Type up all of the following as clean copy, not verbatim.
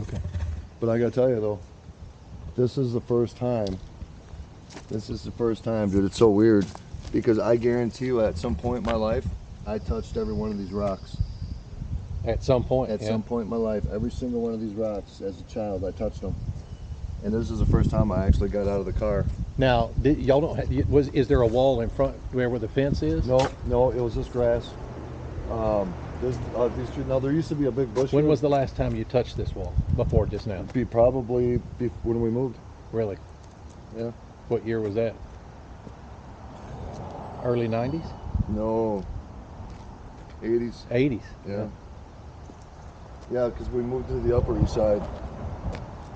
Okay. But I gotta tell you though, this is the first time. This is the first time, dude. It's so weird because I guarantee you, at some point in my life, I touched every one of these rocks. At some point. At some point in my life, every single one of these rocks, as a child, I touched them. And this is the first time I actually got out of the car. Now, y'all don't have, is there a wall in front where the fence is? No, no, it was just grass. These trees. Now there used to be a big bush. When here. was the last time you touched this wall? Before just now? It'd be probably when we moved. Really? Yeah. What year was that? Early 90s? No. 80s. 80s. Yeah. Yeah, because we moved to the Upper East Side.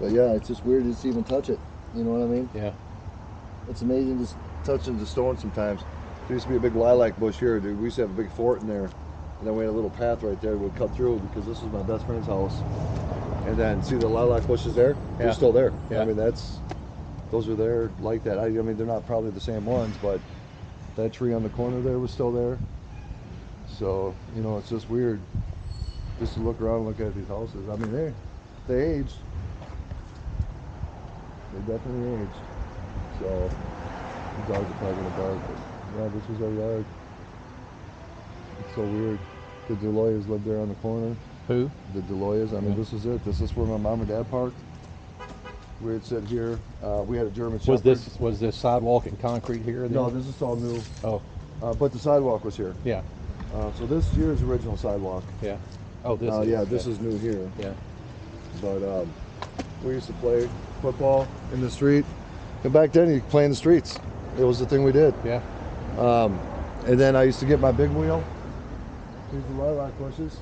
But yeah, it's just weird just to even touch it. You know what I mean? Yeah. It's amazing just touching the stone sometimes. There used to be a big lilac bush here, dude. We used to have a big fort in there. And then we had a little path right there we'd cut through because this was my best friend's house. And then see the lilac bushes there? Yeah. They're still there. Yeah. I mean, those are there like that. I mean, they're not probably the same ones, but that tree on the corner there was still there. So, you know, it's just weird just to look around and look at these houses. I mean, they aged. They definitely aged. So, the dogs are probably gonna bark, but yeah, this is our yard. It's so weird. The Deloyas lived there on the corner. Who? The Deloyas. I mean, this is it. This is where my mom and dad parked. We'd sit here. We had a German Shepherd. Was this sidewalk and concrete here? Then? No, this is all new. Oh. But the sidewalk was here. Yeah. So this here is original sidewalk. Yeah. Oh, this. This is new here. Yeah. But we used to play football in the street, and back then you could play in the streets. It was the thing we did. Yeah. And then I used to get my big wheel. These are lilac bushes.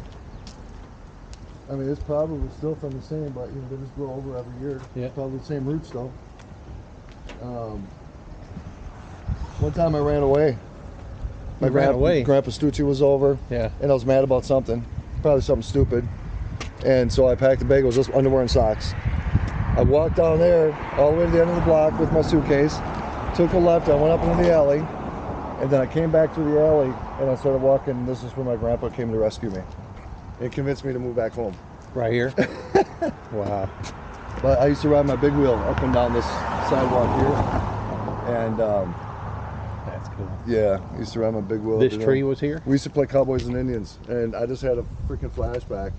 I mean, it's probably still from the same, but you know, they just grow over every year. Yeah. Probably the same roots though. One time I ran away. My Grandpa Stucci was over. Yeah. And I was mad about something. Probably something stupid. And so I packed the bag. It was just underwear and socks. I walked down there all the way to the end of the block with my suitcase. Took a left. I went up into the alley. And then I came back through the alley and I started walking. This is where my grandpa came to rescue me. It convinced me to move back home. Right here? Wow. But I used to ride my big wheel up and down this sidewalk here. And that's cool. yeah, I used to ride my big wheel. This tree was here? We used to play Cowboys and Indians. And I just had a freaking flashback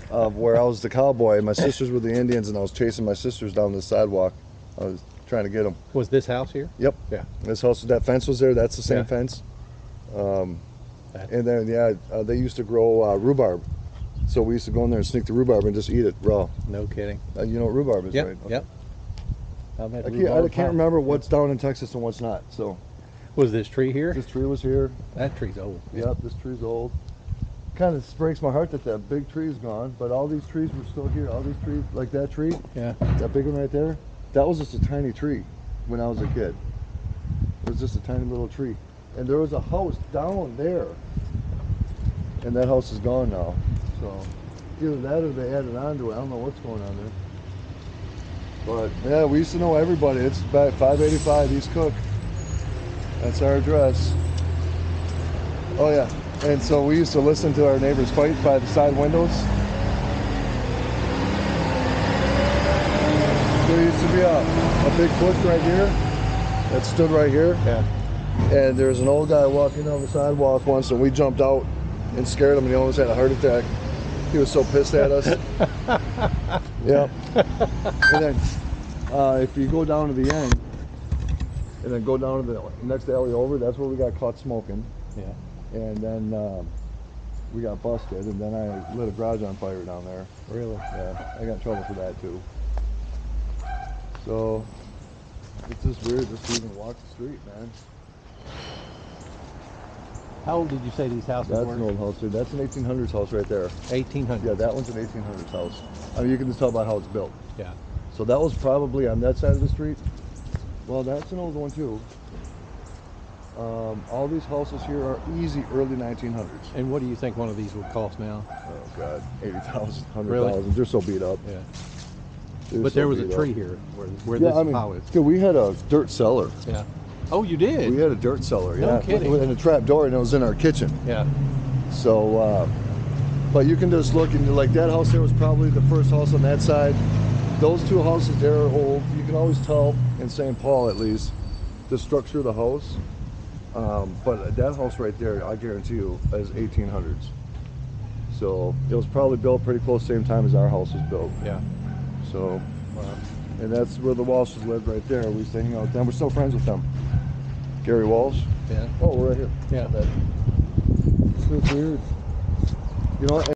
of where I was the cowboy and my sisters were the Indians and I was chasing my sisters down the sidewalk. I was trying to get them. Was this house here? Yep. Yeah. This house, that fence was there. That's the same Yeah. fence. And then, they used to grow rhubarb. So we used to go in there and sneak the rhubarb and just eat it raw. No kidding. You know what rhubarb is, Yep. right? Okay. Yep. I can't remember what's down in Texas and what's not. So was this tree here? this tree was here. That tree's old. Yep, this tree's old. Kind of breaks my heart that big tree is gone, but all these trees were still here. All these trees, like that tree, Yeah. that big one right there, that was just a tiny tree when I was a kid. It was just a tiny little tree. And there was a house down there. And that house is gone now. So either that or they added on to it. I don't know what's going on there. But yeah, we used to know everybody. It's about 585 East Cook. That's our address. Oh yeah. And so we used to listen to our neighbors fight by the side windows. There used to be a big bush right here that stood right here. Yeah. And there was an old guy walking down the sidewalk once and we jumped out and scared him and he almost had a heart attack. He was so pissed at us. Yeah. And then if you go down to the end and then go down to the next alley over, that's where we got caught smoking. Yeah. And then we got busted and then I lit a garage on fire down there. Really? Yeah, I got in trouble for that too. So it's just weird just to even walk the street, man. How old did you say these houses were? That's an old house, dude. That's an 1800s house right there. 1800s? Yeah, that one's an 1800s house. I mean, you can just tell by how it's built. Yeah. So that was probably on that side of the street. Well, that's an old one too. All these houses here are easy early 1900s. And what do you think one of these would cost now? Oh God, 80,000, 100,000. Really? They're so beat up. Yeah. They're But so there was a beat tree up. here where this pile is. Dude, we had a dirt cellar. Yeah. Oh, you did? We had a dirt cellar, No yeah. kidding. And a trap door, and it was in our kitchen. Yeah. So But you can just look and like that house there was probably the first house on that side. Those two houses there are old. You can always tell in St. Paul at least the structure of the house. But that house right there, I guarantee you, is 1800s. So it was probably built pretty close to the same time as our house was built. Yeah. So, and that's where the Walshes lived right there. We used to hang out with them. We're still friends with them. Gary Walsh. Yeah. Oh, we're right here. Yeah. It's weird. You know,